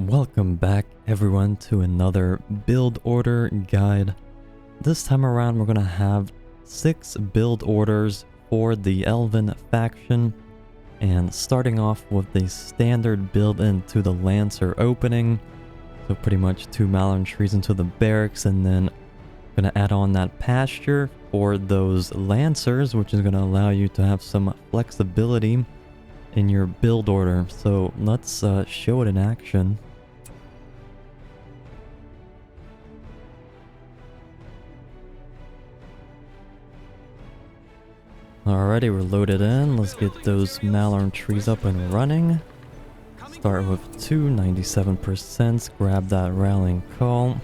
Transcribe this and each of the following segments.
Welcome back everyone to another build order guide. This time around we're going to have 6 build orders for the Elven faction, and starting off with the standard build into the Lancer opening. So pretty much 2 Malern trees into the barracks, and then going to add on that pasture for those Lancers, which is going to allow you to have some flexibility in your build order. So let's show it in action. Alrighty, we're loaded in. Let's get those Malern trees up and running. Start with 97%, grab that rallying call.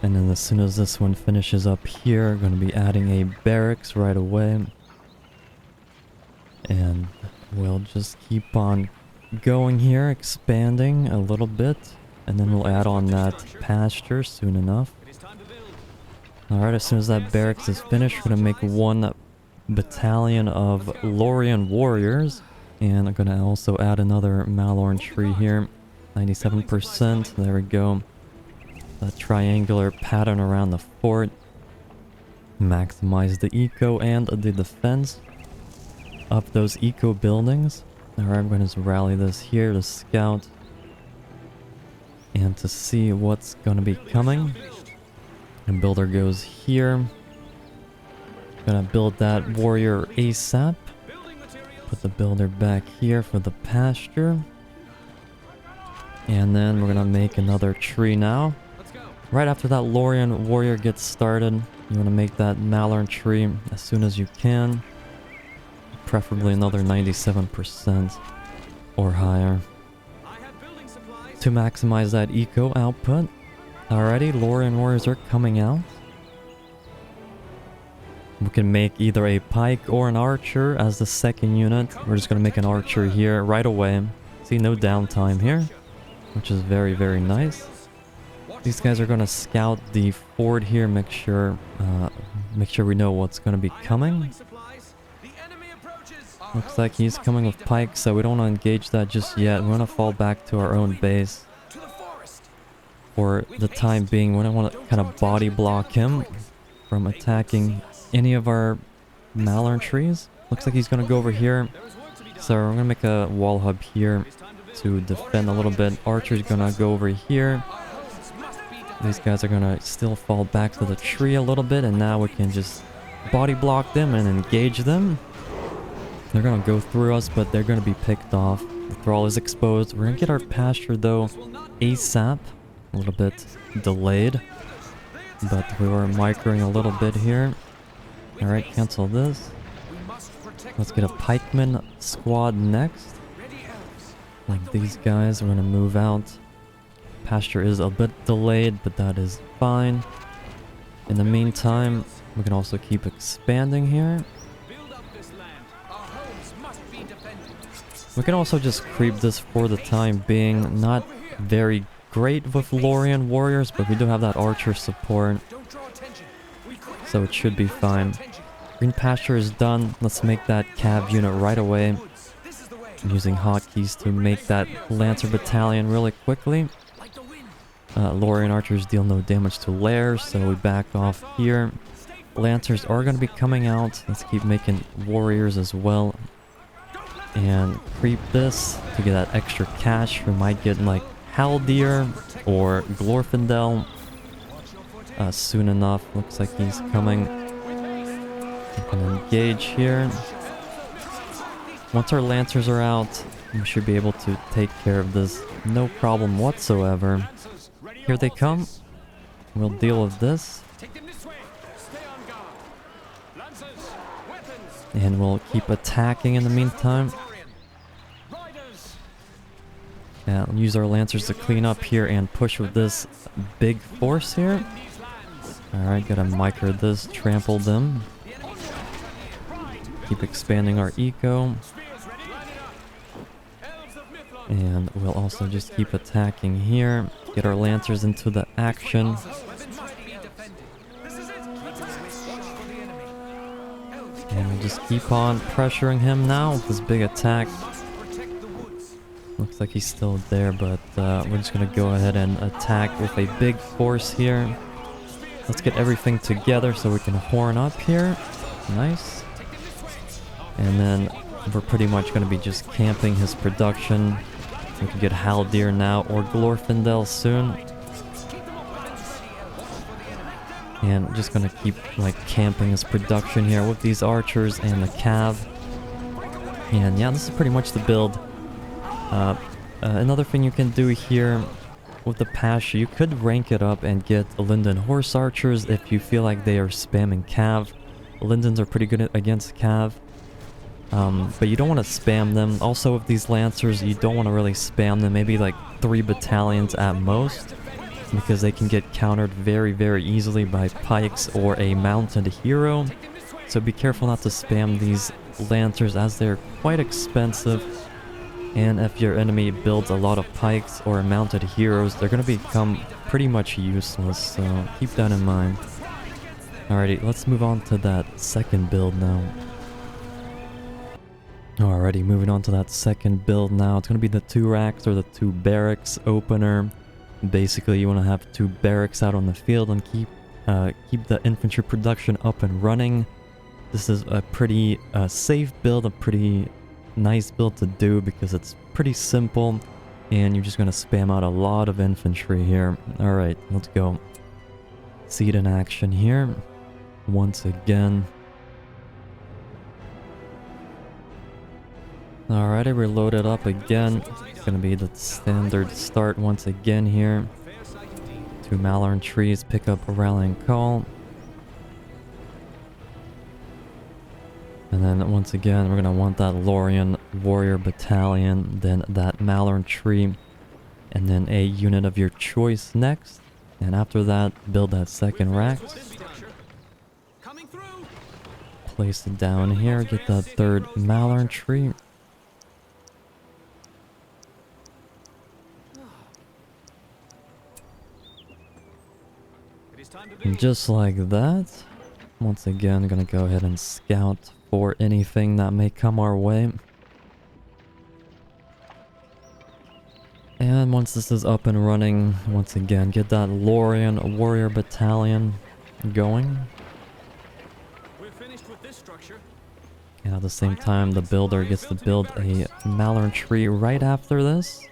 And then as soon as this one finishes up here, going to be adding a barracks right away. And we'll just keep on going here, expanding a little bit, and then we'll add on that pasture soon enough. Alright, as soon as that barracks is finished, we're going to make 1 battalion of Velenorion warriors, and I'm going to also add another Malorn tree here. 97%, there we go. That triangular pattern around the fort. Maximize the eco and the defense of those eco buildings. Alright, I'm going to just rally this here to scout and to see what's going to be coming. And builder goes here. Gonna build that warrior ASAP. Put the builder back here for the pasture. And then we're gonna make another tree now. Right after that Lorian warrior gets started, you want to make that Malern tree as soon as you can. Preferably another 97% or higher to maximize that eco output. Alrighty, Lorian warriors are coming out. We can make either a pike or an archer as the second unit. We're just going to make an archer here right away. See, no downtime here, which is very, very nice. These guys are going to scout the fort here, make sure we know what's going to be coming. Looks like he's coming with pikes, so we don't want to engage that just yet. We're going to fall back to our own base for the time being. We don't want to kind of body block him from attacking any of our Malern trees. Looks like he's going to go over here. So we're going to make a wall hub here to defend a little bit. Archer's going to go over here. These guys are going to still fall back to the tree a little bit, and now we can just body block them and engage them. They're going to go through us, but they're going to be picked off. The thrall is exposed. We're going to get our pasture though ASAP. A little bit delayed, but we were microing a little bit here. Alright, cancel this. Let's get a pikeman squad next. Like these guys, we're going to move out. Pasture is a bit delayed, but that is fine. In the meantime, we can also keep expanding here. We can also just creep this for the time being. Not very great with Lorian warriors, but we do have that archer support, so it should be fine. Green pasture is done. Let's make that cav unit right away. I'm using hotkeys to make that Lancer battalion really quickly. Lorian archers deal no damage to lairs, so we back off here. Lancers are going to be coming out. Let's keep making warriors as well. And creep this to get that extra cash. We might get like Haldir or Glorfindel soon enough. Looks like he's coming. We can engage here. Once our Lancers are out, we should be able to take care of this no problem whatsoever. Here they come. We'll deal with this. And we'll keep attacking in the meantime. Yeah, we'll use our Lancers to clean up here and push with this big force here. Alright, gotta micro this, trample them. Keep expanding our eco. And we'll also just keep attacking here. Get our Lancers into the action. And we'll just keep on pressuring him now with this big attack. Looks like he's still there, but we're just gonna go ahead and attack with a big force here. Let's get everything together so we can horn up here. Nice. And then we're pretty much gonna be just camping his production. We can get Haldir now or Glorfindel soon. And just gonna keep like camping his production here with these archers and the cav. And yeah, this is pretty much the build. Another thing you can do here with the Pasture, you could rank it up and get Linden Horse Archers if you feel like they are spamming cav. Lindens are pretty good against cav. But you don't want to spam them. Also with these Lancers, you don't want to really spam them. Maybe like 3 battalions at most, because they can get countered very, very easily by pikes or a mounted hero. So be careful not to spam these Lancers as they're quite expensive. And if your enemy builds a lot of pikes or mounted heroes, they're going to become pretty much useless. So keep that in mind. Alrighty, let's move on to that second build now. Alrighty, moving on to that second build now. It's going to be the 2 racks or the 2 barracks opener. Basically, you want to have 2 barracks out on the field and keep the infantry production up and running. This is a pretty safe build, a pretty nice build to do because it's pretty simple and you're just going to spam out a lot of infantry here. Alright, let's go. See it in action here. Once again. Alrighty, we're loaded up again. It's going to be the standard start once again here. 2 Malorn trees, pick up a rallying call. And then once again, we're going to want that Lorien warrior battalion, then that Malorn tree, and then a unit of your choice next. And after that, build that second rack. Place it down here, get that 3rd Malorn tree. And just like that, once again, I'm gonna go ahead and scout for anything that may come our way. And once this is up and running, once again, get that Lorien warrior battalion going. And at the same time, the builder gets to build a Malorn tree right after this.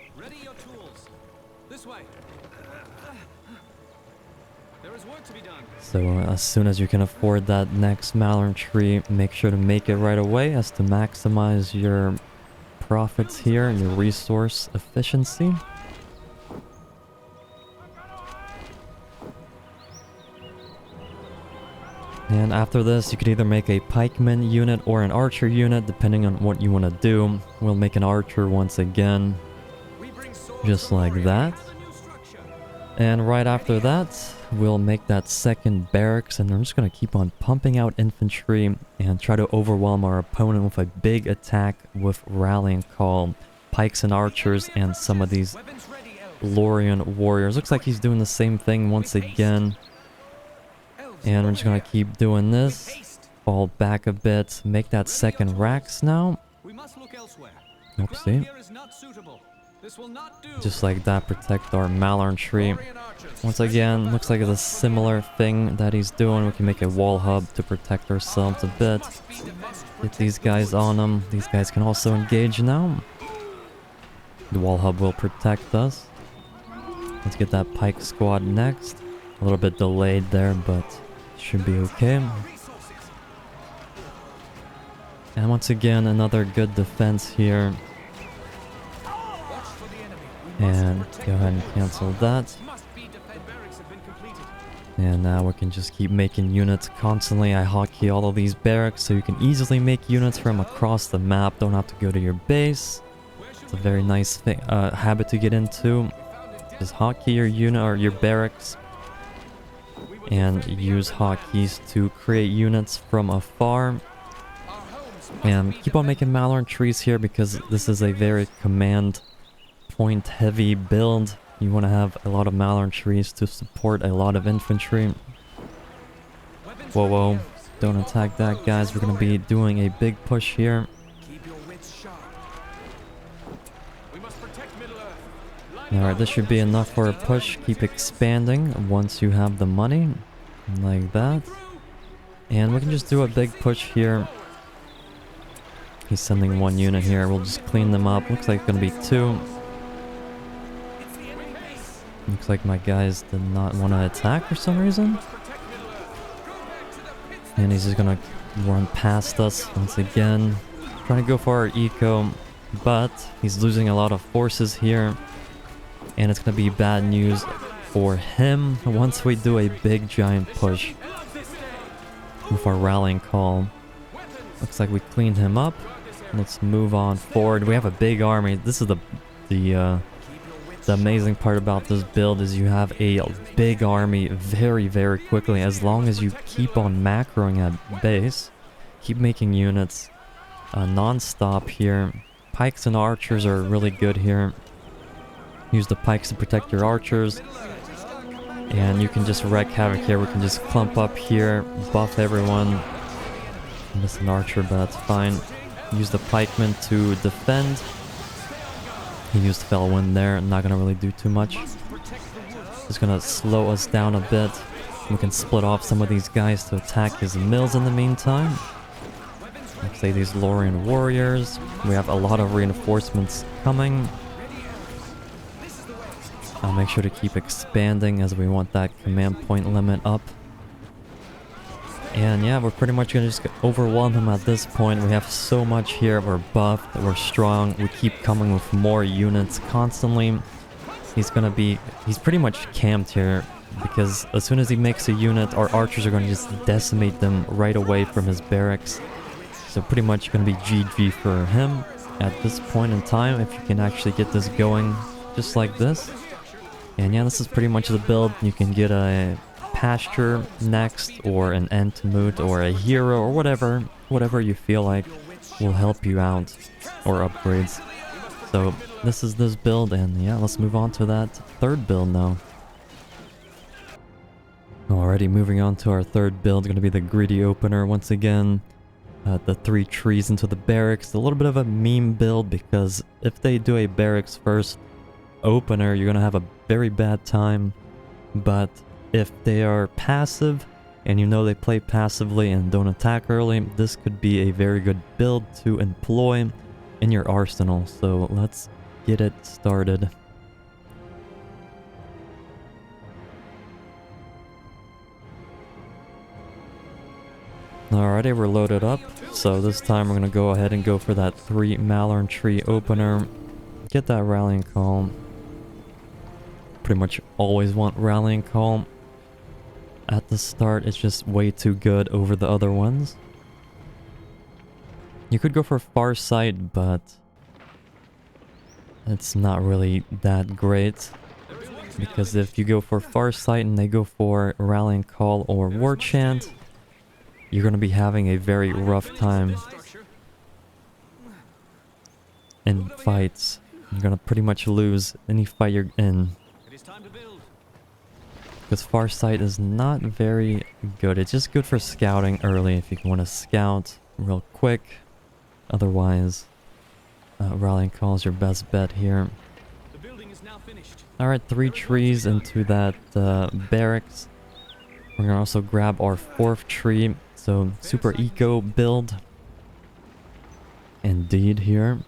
So as soon as you can afford that next Malorn tree, make sure to make it right away as to maximize your profits here and your resource efficiency. And after this, you could either make a pikeman unit or an archer unit, depending on what you want to do. We'll make an archer once again, just like that. And right after that, we'll make that second barracks, and I'm just going to keep on pumping out infantry and try to overwhelm our opponent with a big attack with rallying call, pikes and archers, and some of these Lorien warriors. Looks like he's doing the same thing once again. And we're just going to keep doing this. Fall back a bit. Make that second Rax now. Oopsie. Just like that, protect our Malorn tree. Once again, looks like it's a similar thing that he's doing. We can make a wall hub to protect ourselves a bit. Get these guys on them. These guys can also engage now. The wall hub will protect us. Let's get that pike squad next. A little bit delayed there, but should be okay. And once again, another good defense here. And go ahead and cancel that. And now we can just keep making units constantly. I hotkey all of these barracks so you can easily make units from across the map. Don't have to go to your base. It's a very nice thing, habit to get into. Just hotkey your unit or your barracks. And use hotkeys to create units from afar. And keep on making Malorn trees here because this is a very command point heavy build. You want to have a lot of Malorn trees to support a lot of infantry. Whoa, whoa. Don't attack that, guys. We're going to be doing a big push here. Alright, this should be enough for a push. Keep expanding once you have the money. Like that. And we can just do a big push here. He's sending one unit here. We'll just clean them up. Looks like it's gonna be 2. Looks like my guys did not want to attack for some reason. And he's just gonna run past us once again. Trying to go for our eco, but he's losing a lot of forces here. And it's gonna be bad news for him once we do a big giant push with our rallying call. Looks like we cleaned him up. Let's move on forward. We have a big army. This is the amazing part about this build is you have a big army very, very quickly as long as you keep on macroing at base. Keep making units non-stop here. Pikes and archers are really good here. Use the pikes to protect your archers. And you can just wreak havoc here. We can just clump up here, buff everyone. Miss an archer, but that's fine. Use the pikemen to defend. He used fell wind there, not gonna really do too much. Just gonna slow us down a bit. We can split off some of these guys to attack his mills in the meantime. Let's say these Lorien warriors. We have a lot of reinforcements coming. I'll make sure to keep expanding as we want that command point limit up. And yeah, we're pretty much gonna just overwhelm him at this point. We have so much here. We're buffed, we're strong. We keep coming with more units constantly. He's pretty much camped here because as soon as he makes a unit, our archers are gonna just decimate them right away from his barracks. So pretty much gonna be GG for him at this point in time if you can actually get this going just like this. And yeah, this is pretty much the build. You can get a Pasture next, or an Entomute, or a hero, or whatever you feel like will help you out, or upgrades. So this is this build, and yeah, let's move on to that third build now. Alrighty, moving on to our third build, gonna be the greedy opener once again. The 3 trees into the barracks, a little bit of a meme build because if they do a barracks first opener, you're gonna have a very bad time, but if they are passive, and you know they play passively and don't attack early, this could be a very good build to employ in your arsenal. So let's get it started. Alrighty, we're loaded up. So this time we're going to go ahead and go for that 3 Malorn tree opener. Get that rallying call. Pretty much always want rallying call. At the start, it's just way too good over the other ones. You could go for Farsight, but it's not really that great. Because if you go for Farsight and they go for Rallying Call or War Chant, you're going to be having a very rough time in fights. You're going to pretty much lose any fight you're in. Because Farsight is not very good. It's just good for scouting early if you want to scout real quick. Otherwise, Rallying Call is your best bet here. Alright, 3 trees into that barracks. We're going to also grab our 4th tree. So, super eco build. Indeed here.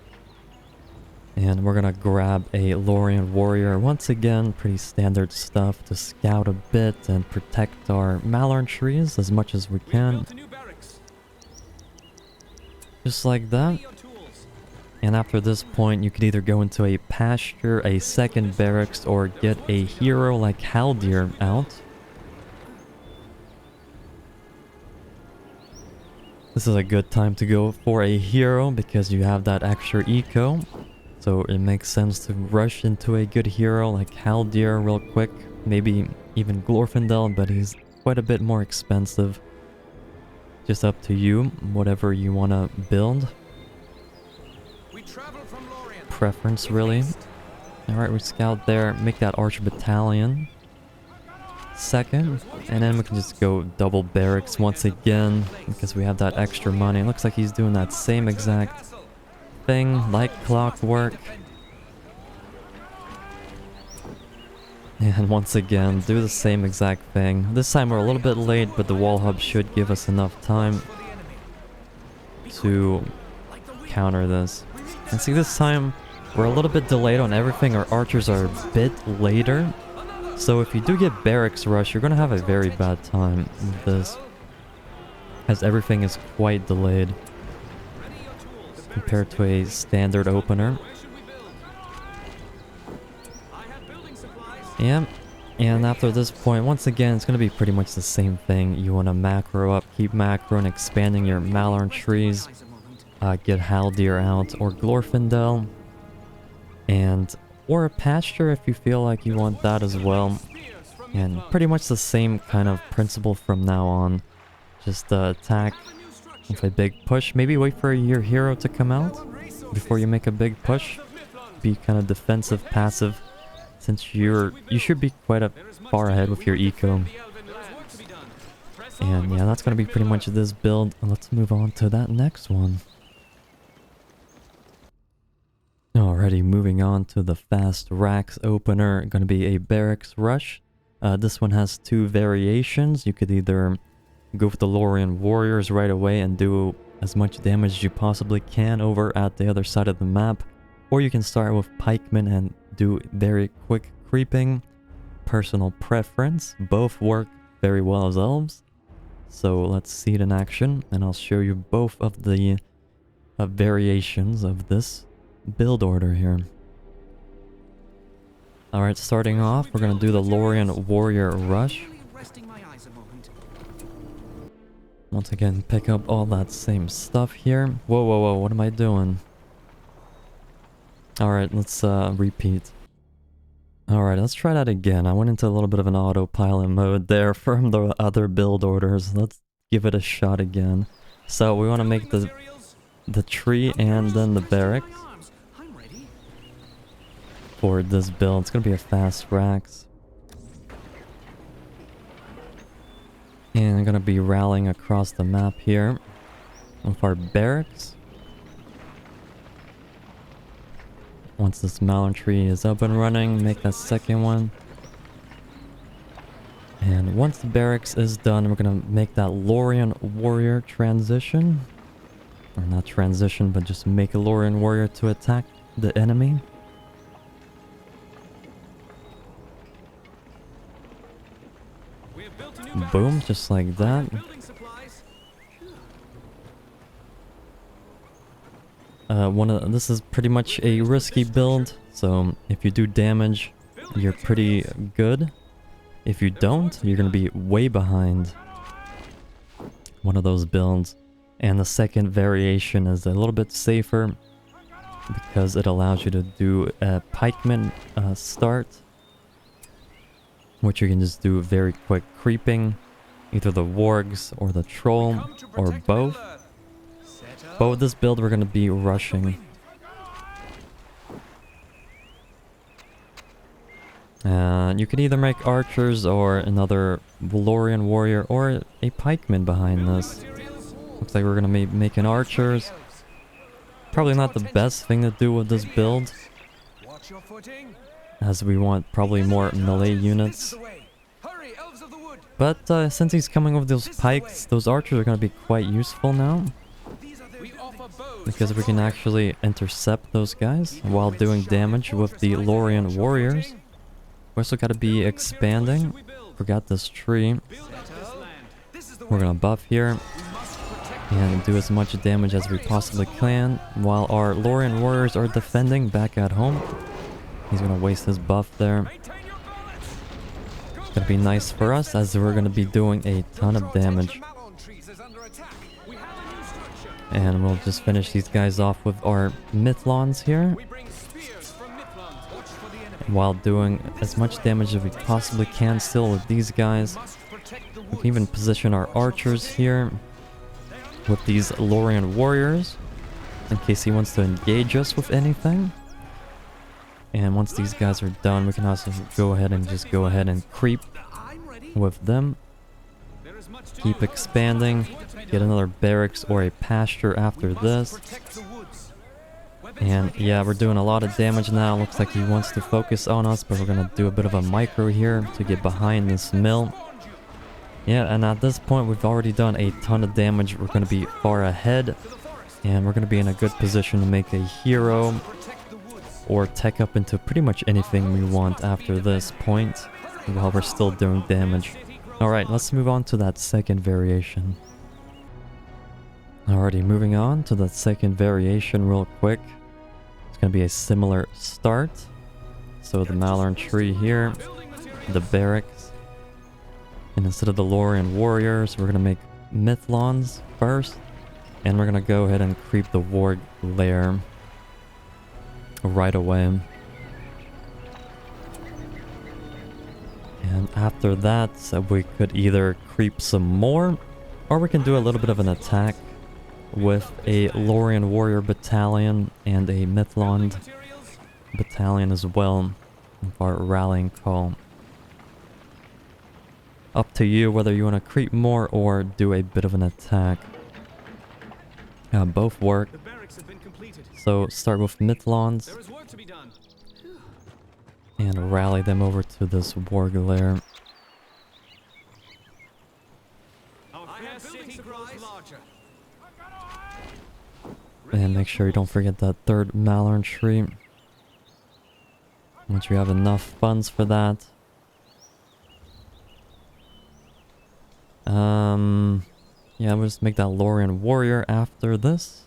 And we're gonna grab a Lorien warrior. Once again, pretty standard stuff to scout a bit and protect our Malorn trees as much as we can. Just like that. And after this point, you could either go into a pasture, a 2nd barracks, or get a hero like Haldir out. This is a good time to go for a hero because you have that extra eco. So it makes sense to rush into a good hero like Haldir real quick. Maybe even Glorfindel, but he's quite a bit more expensive. Just up to you, whatever you want to build. Preference, really. Alright, we scout there, make that Archer Battalion. 2nd, and then we can just go double barracks once again because we have that extra money. It looks like he's doing that same exact thing like clockwork. And once again, do the same exact thing. This time we're a little bit late, but the wall hub should give us enough time to counter this. And see, this time we're a little bit delayed on everything. Our archers are a bit later. So if you do get Rax Rush, you're going to have a very bad time with this, as everything is quite delayed compared to a standard opener. Yep. And after this point, once again, it's going to be pretty much the same thing. You want to macro up, keep macro and expanding your Malorn trees. Get Haldir out, or Glorfindel. Or a Pasture if you feel like you want that as well. And pretty much the same kind of principle from now on. Just attack with a big push. Maybe wait for your hero to come out before you make a big push. Be kind of defensive, passive. Since you should be quite far ahead with your eco. And yeah, that's going to be pretty much this build. Let's move on to that next one. Alrighty, moving on to the fast Rax opener. Going to be a Rax Rush. This one has two variations. You could either go with the Lorien Warriors right away and do as much damage as you possibly can over at the other side of the map. Or you can start with Pikemen and do very quick creeping. Personal preference. Both work very well as elves. So let's see it in action, and I'll show you both of the variations of this build order here. Alright, starting off, we're going to do the Lorien Warrior Rush. Once again, pick up all that same stuff here. Whoa, whoa, whoa, what am I doing? Alright, let's repeat. Alright, let's try that again. I went into a little bit of an autopilot mode there from the other build orders. Let's give it a shot again. So we want to make the tree and then the barracks for this build. It's going to be a fast Rax. And I'm going to be rallying across the map here with our barracks. Once this Malorn tree is up and running, make that second one. And once the barracks is done, we're going to make that Lorien Warrior transition. Or not transition, but just make a Lorien Warrior to attack the enemy. Boom, just like that. This is pretty much a risky build, so if you do damage, you're pretty good. If you don't, you're gonna be way behind. One of those builds. And the second variation is a little bit safer because it allows you to do a pikeman start, which you can just do very quick creeping, either the wargs or the troll or both. But with this build, we're going to be rushing. You could either make archers or another Lorien warrior or a pikeman behind this. Looks like we're going to be making archers. Probably not the best thing to do with this build, as we want probably more melee units. But since he's coming with those pikes, those archers are going to be quite useful now, because we can actually intercept those guys while doing damage with the Lorien warriors. We also got to be expanding. Forgot this tree. We're going to buff here and do as much damage as we possibly can while our Lorien warriors are defending back at home. He's going to waste his buff there. It's going to be nice for us, as we're going to be doing a ton of damage. And we'll just finish these guys off with our Mithlons here, while doing as much damage as we possibly can still with these guys. We can even position our archers here with these Lorien warriors in case he wants to engage us with anything. And once these guys are done, we can also go ahead and creep with them. Keep expanding. Get another barracks or a pasture after this. And yeah, we're doing a lot of damage now. Looks like he wants to focus on us, but we're gonna do a bit of a micro here to get behind this mill. Yeah, and at this point we've already done a ton of damage. We're gonna be far ahead, and we're gonna be in a good position to make a hero or tech up into pretty much anything we want after this point while we're still doing damage. Alright, let's move on to that second variation. Alrighty, moving on to the second variation real quick. It's going to be a similar start. So the Malorn tree here, the barracks. And instead of the Lorien warriors, we're going to make Mythlons first. And we're going to go ahead and creep the Warg lair right away. And after that, we could either creep some more, or we can do a little bit of an attack with a Lorien warrior battalion and a Mythlon battalion as well of our rallying call. Up to you whether you want to creep more or do a bit of an attack. Both work. So start with Mythlons and rally them over to this Warg lair. And make sure you don't forget that third Malorn tree. Once you have enough funds for that. Yeah, we'll just make that Lorien warrior after this.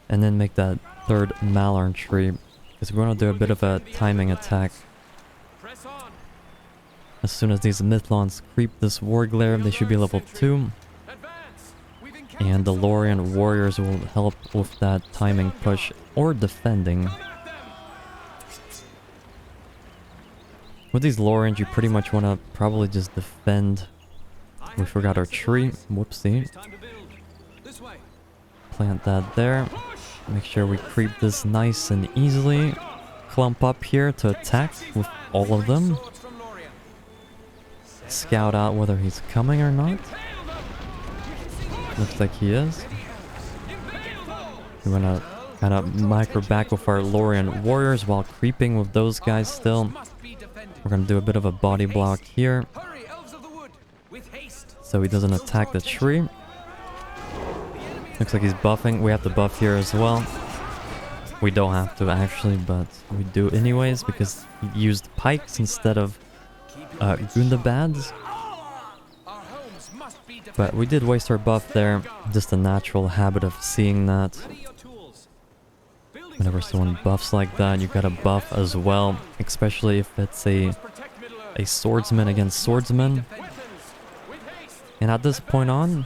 And then make that third Malorn tree. Because we're going to do a bit of a timing attack. As soon as these Mythlons creep this Warg lair, they should be level 2. And the Lorien warriors will help with that timing push or defending. With these Loriens, you pretty much want to probably just defend. We forgot our tree. Whoopsie. Plant that there. Make sure we creep this nice and easily. Clump up here to attack with all of them. Scout out whether he's coming or not. Looks like he is. We're gonna kind of micro back with our Lorien warriors while creeping with those guys still. We're gonna do a bit of a body block here, so he doesn't attack the tree. Looks like he's buffing. We have to buff here as well. We don't have to actually, but we do anyways because he used pikes instead of Gundabads. But we did waste our buff there. Just a natural habit of seeing that. Whenever someone buffs like that, you gotta buff as well. Especially if it's a swordsman against swordsman. And at this point on,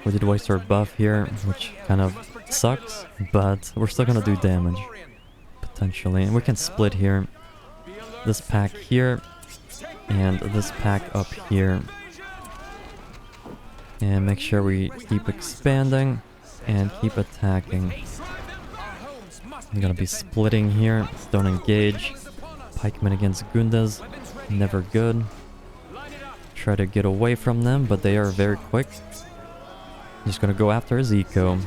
we did waste our buff here, which kind of sucks. But we're still gonna do damage. Potentially. And we can split here. This pack here. And this pack up here. And make sure we keep expanding and keep attacking. I'm gonna be splitting here. Don't engage. Pikemen against Gundas. Never good. Try to get away from them, but they are very quick. Just gonna go after his eco.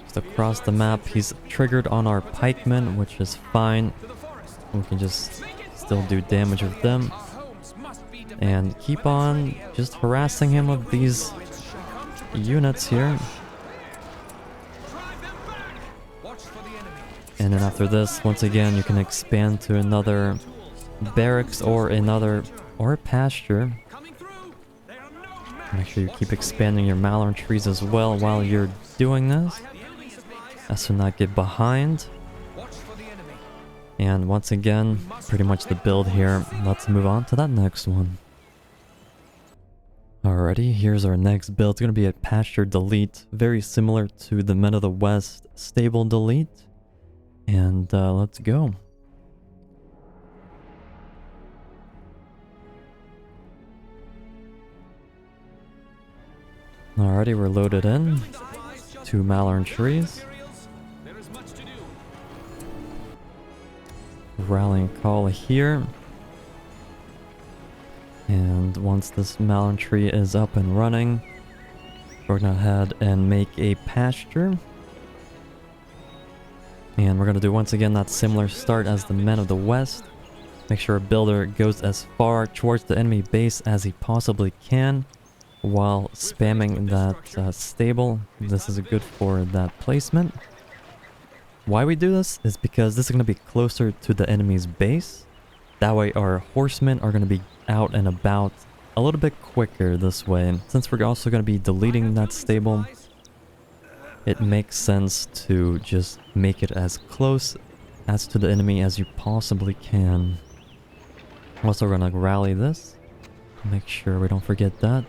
Just across the map. He's triggered on our pikemen, which is fine. We can just still do damage with them. And keep on just harassing him with these units here. And then after this, once again, you can expand to another barracks or a pasture. Make sure you keep expanding your Malorn trees as well while you're doing this. As to not get behind. And once again, pretty much the build here. Let's move on to that next one. Alrighty, here's our next build. It's going to be a Pasture Delete. Very similar to the Men of the West Stable Delete. And let's go. Alrighty, we're loaded in. 2 Malorn trees. Rallying call here. And once this Malorn tree is up and running, we're gonna head and make a pasture. And we're gonna do once again that similar start as the Men of the West. Make sure a builder goes as far towards the enemy base as he possibly can while spamming that stable. This is good for that placement. Why we do this is because this is going to be closer to the enemy's base. That way our horsemen are going to be out and about a little bit quicker this way. Since we're also going to be deleting that stable, it makes sense to just make it as close as to the enemy as you possibly can. Also, we're going to rally this. Make sure we don't forget that.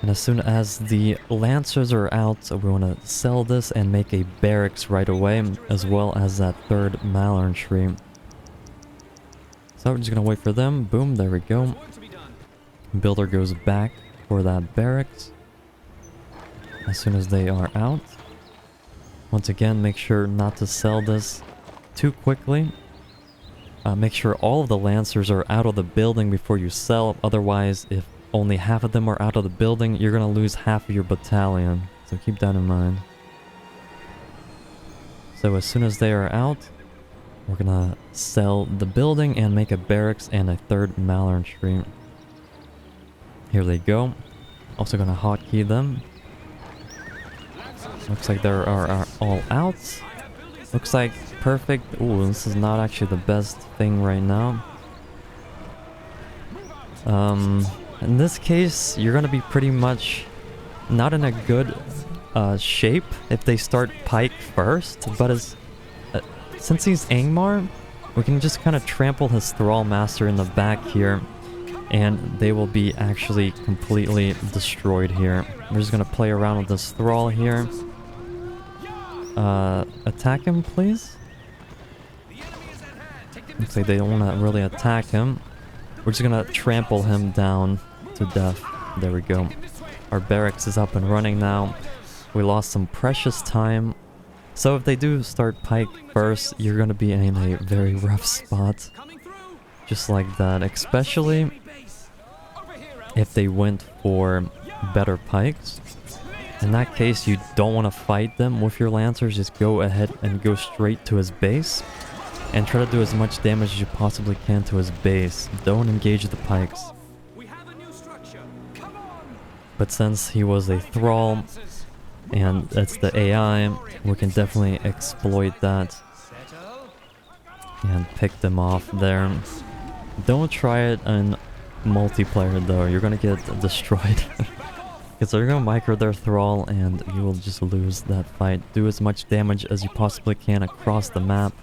And as soon as the Lancers are out, we want to sell this and make a barracks right away, as well as that third Malorn tree. So we're just going to wait for them. Boom, there we go. Builder goes back for that barracks as soon as they are out. Once again, make sure not to sell this too quickly. Make sure all of the Lancers are out of the building before you sell. Otherwise, if only half of them are out of the building, you're going to lose half of your battalion. So keep that in mind. So as soon as they are out, we're going to sell the building and make a barracks and a third Malorn tree. Here they go. Also going to hotkey them. Looks like they are all out. Looks like perfect. Ooh, this is not actually the best thing right now. In this case, you're going to be pretty much not in a good shape if they start Pike first, but since he's Angmar, we can just kind of trample his Thrall Master in the back here, and they will be actually completely destroyed here. We're just going to play around with this Thrall here. Attack him, please? Looks like they don't want to really attack him. We're just going to trample him down to death. There we go. Our barracks is up and running now. We lost some precious time. So if they do start Pike first, you're going to be in a very rough spot. Just like that. Especially if they went for better Pikes. In that case, you don't want to fight them with your Lancers. Just go ahead and go straight to his base. And try to do as much damage as you possibly can to his base. Don't engage the Pikes. But since he was a Thrall, and it's the AI, we can definitely exploit that. And pick them off there. Don't try it in multiplayer though, you're gonna get destroyed. Because they're gonna micro their Thrall and you will just lose that fight. Do as much damage as you possibly can across the map.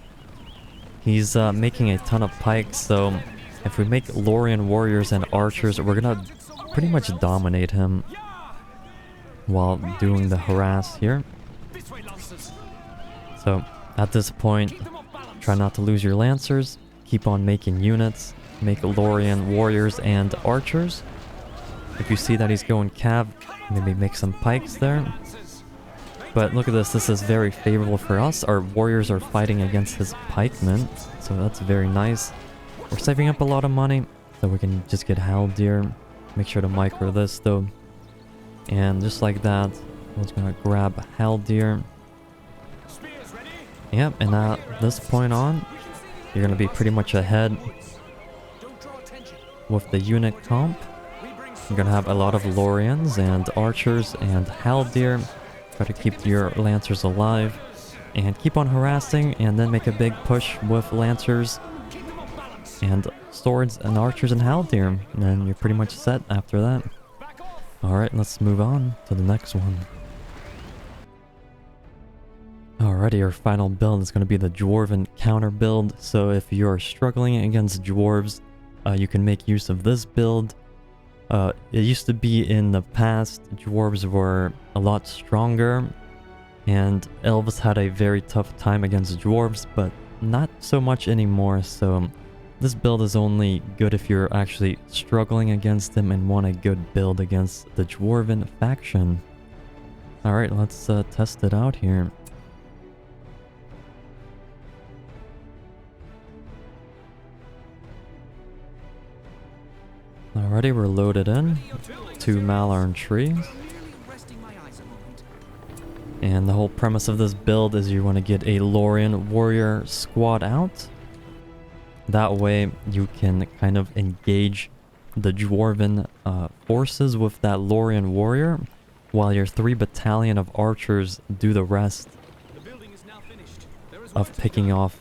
He's making a ton of Pikes, so if we make Lorien Warriors and Archers, we're gonna pretty much dominate him while doing the harass here. So at this point, try not to lose your Lancers. Keep on making units. Make Lorien Warriors and Archers. If you see that he's going Cav, maybe make some Pikes there. But look at this, this is very favorable for us. Our Warriors are fighting against his Pikemen, so that's very nice. We're saving up a lot of money, so we can just get Haldir. Make sure to micro this though. And just like that, we're just gonna grab Haldir. Yep, and at this point on, you're gonna be pretty much ahead with the unit comp. You're gonna have a lot of Loriens and Archers and Haldir. Try to keep your Lancers alive and keep on harassing, and then make a big push with Lancers and Swords and Archers and Haldir, and then you're pretty much set after that. Alright, let's move on to the next one. Alrighty, our final build is going to be the Dwarven Counter build. So if you're struggling against Dwarves, you can make use of this build. It used to be in the past, Dwarves were a lot stronger, and Elves had a very tough time against Dwarves, but not so much anymore, so this build is only good if you're actually struggling against them and want a good build against the Dwarven faction. Alright, let's test it out here. Alrighty, we're loaded in. 2 Malorn trees. And the whole premise of this build is you want to get a Lorien warrior squad out. That way you can kind of engage the Dwarven forces with that Lorien warrior, while your 3 battalion of archers do the rest of picking off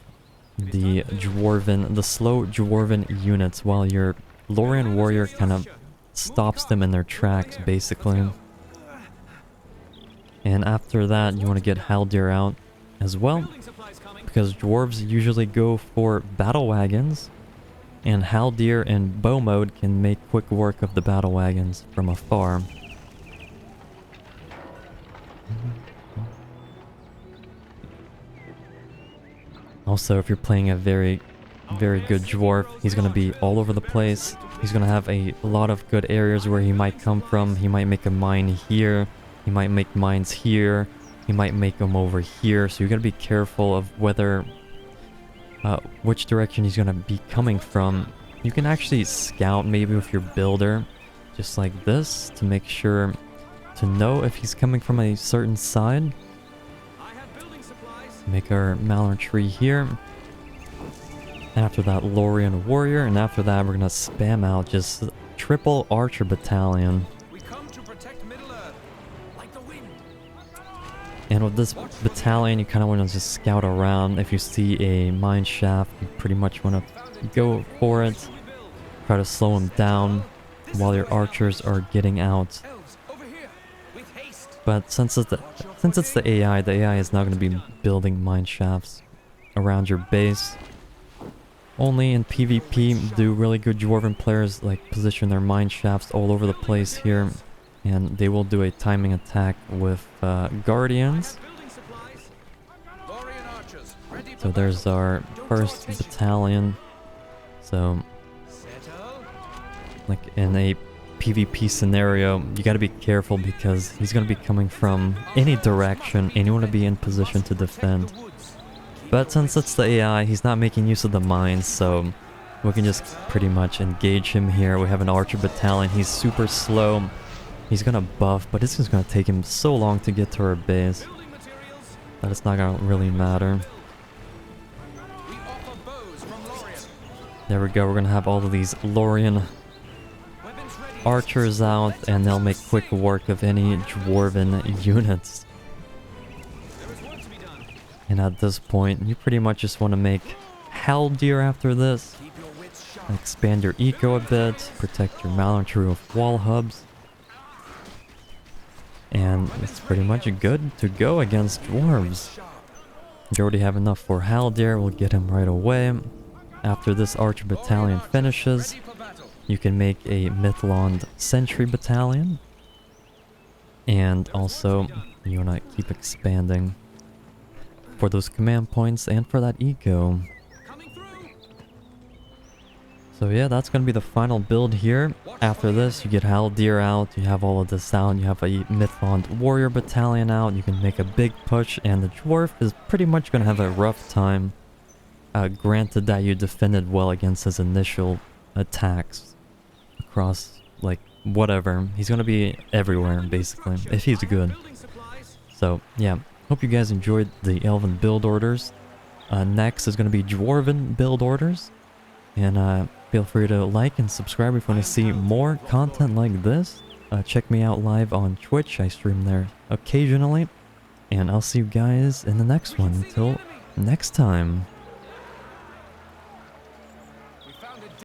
the slow Dwarven units, while your Lorien warrior kind of stops them in their tracks, basically. And after that, you want to get Haldir out as well, because dwarves usually go for battle wagons, and Haldir in bow mode can make quick work of the battle wagons from afar. Also, if you're playing a very good dwarf, he's going to be all over the place. He's going to have a lot of good areas where he might come from. He might make a mine here. He might make mines here. He might make them over here. So you got to be careful of whether, which direction he's going to be coming from. You can actually scout maybe with your builder, just like this, to make sure to know if he's coming from a certain side. Make our Malorn tree here. After that, Lorien warrior, and after that, we're gonna spam out just triple archer battalion. And with this battalion, you kind of want to just scout around. If you see a mine shaft, you pretty much want to go for it. Try to slow him down while your archers are getting out. But since it's the AI is not going to be building mine shafts around your base. Only in PvP do really good Dwarven players like position their mine shafts all over the place here. And they will do a timing attack with Guardians. So there's our first battalion. So, like in a PvP scenario, you gotta be careful because he's gonna be coming from any direction and you wanna be in position to defend. But since it's the AI, he's not making use of the mines, so we can just pretty much engage him here. We have an archer battalion, he's super slow. He's gonna buff, but it's just gonna take him so long to get to our base that it's not gonna really matter. There we go, we're gonna have all of these Lorien archers out, and they'll make quick work of any Dwarven units. And at this point, you pretty much just want to make Haldir after this. Expand your eco a bit, protect your Malorn tree with wall hubs. And it's pretty much good to go against dwarves. You already have enough for Haldir, we'll get him right away. After this archer battalion finishes, you can make a Mithlond sentry battalion. And also, you want to keep expanding for those command points and for that eco. So yeah, that's going to be the final build here. After this, you get Haldir out, you have all of this out, you have a Mithlond warrior battalion out, you can make a big push, and the dwarf is pretty much going to have a rough time. Granted that you defended well against his initial attacks across, like, whatever. He's going to be everywhere, basically, if he's good. So, yeah. Hope you guys enjoyed the Elven build orders. Next is going to be Dwarven build orders. And feel free to like and subscribe if you want to see more content like this. Check me out live on Twitch. I stream there occasionally. And I'll see you guys in the next one. Until next time.